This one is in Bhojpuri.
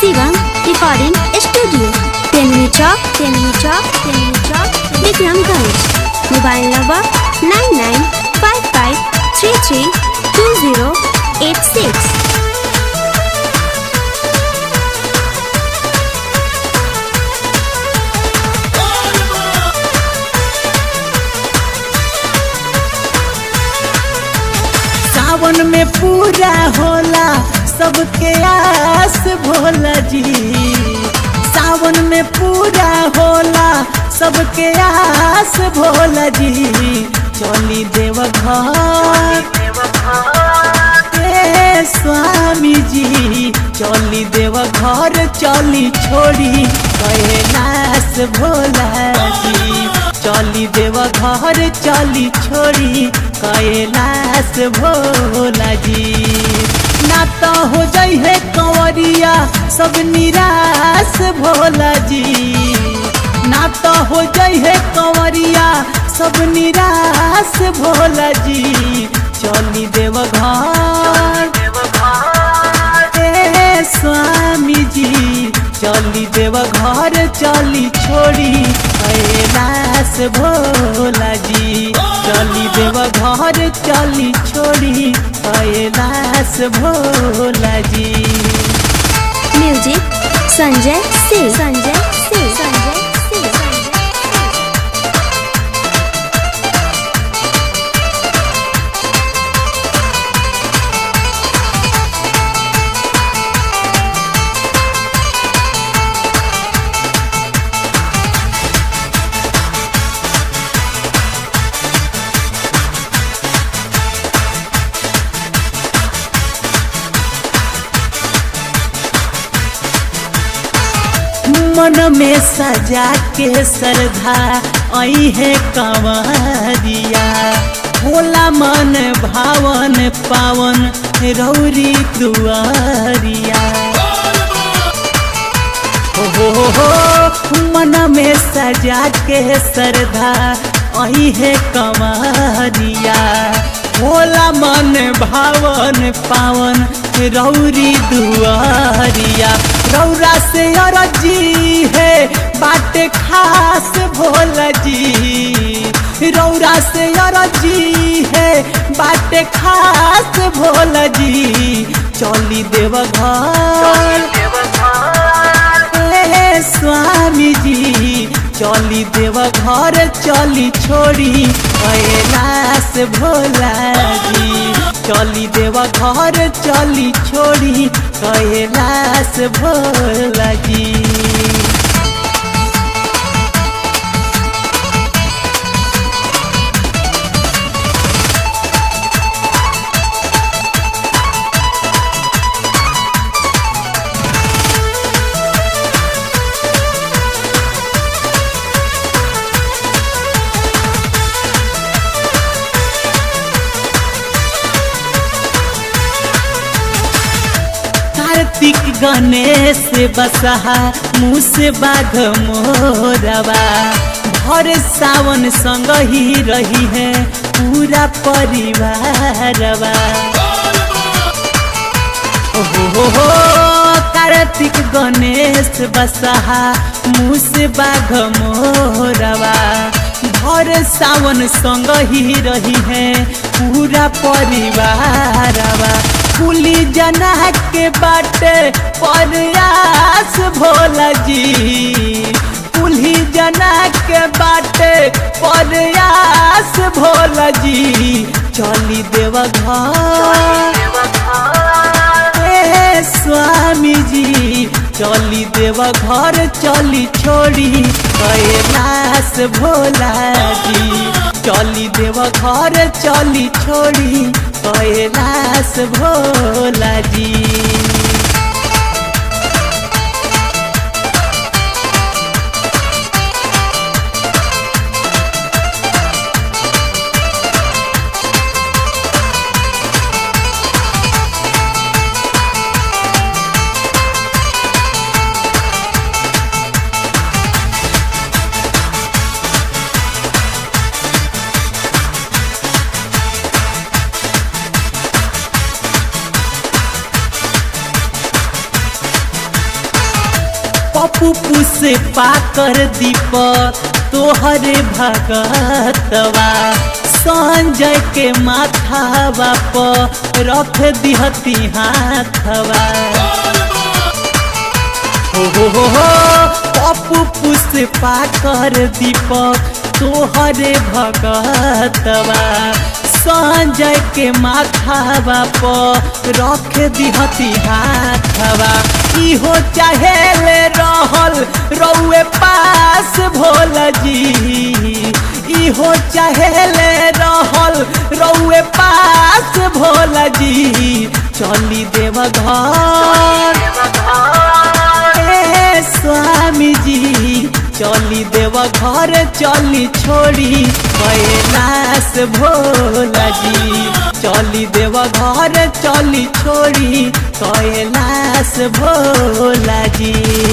Shivam Recording Studio, Tenmi Chowk, Vikramganj. Mobile number 9955332086. सावन में पूरा होला सबके आस भोला जी। सावन में पूरा होला सबके आस भोला जी। चली देवघर स्वामी जी, चली देवघर चली छोड़ी कैलाश भोला जी। चली देवघर चली छोड़ी कैलाश भोला जी। ना तो हो जाई है कंवरिया सब निराश भोला जी। ना तो हो जाई है कंवरिया सब निराश भोला जी। चली देवघर स्वामी जी, चली देवघर चली छोड़ी कैलाश भोला जी। चली देवघर चली छोड़ी Kailash Bhola ji. Music Sanjay Singh. मन में सजा के श्रद्धा आई है कंवरिया। भोला मन भावन पावन रौरी दुआरिया। हो मन में सजा के श्रद्धा आई है कंवरिया। भोला मन भावन पावन रौरी दुआरिया। रौरा से अरजी है बाटे खास भोला जी। रौरा से अरजी है बाटे खास भोला जी। चली देवघर स्वामी जी, चली देवघर चली छोड़ी कैलाश भोला जी। चली देवघर चली छोड़ी कैलाश भोला जी। कार्तिक गणेश बसहा मुँह से बाघ मोरवा। भर सावन संग ही रही है पूरा परिवारवा। हो कार्तिक गणेश बसहा मुँह से बाघ मोरवा। भर सावन संग ही रही है पूरा परिवारवा। कुली जना के बाटे प्रयास भोला जी। कुली जना के बाटे प्रयास भोला जी। चली देवघर स्वामी जी, चली देवघर चली छोड़ी कैलाश भोला जी। चली देवघर चली छोड़ी कैलाश भोला जी। पप्पू पुसे पाकर दीपक तोहरे भगतवा संजय के माथावा पर रख दिहती हाथवा हो पप्पू पुसे पाकर दीपक तोहरे भगतवा संजय के माथावा पर रख दिहती हाथवा इहो चाहेले रहल रउए पास भोला जी इहो चाहेले रहल रउए पास भोला जी चली देव घर स्वामी जी चली देव घर चली छोड़ी कैलाश भोला जी चली देव घर चली छोड़ी कैलाश भोला जी।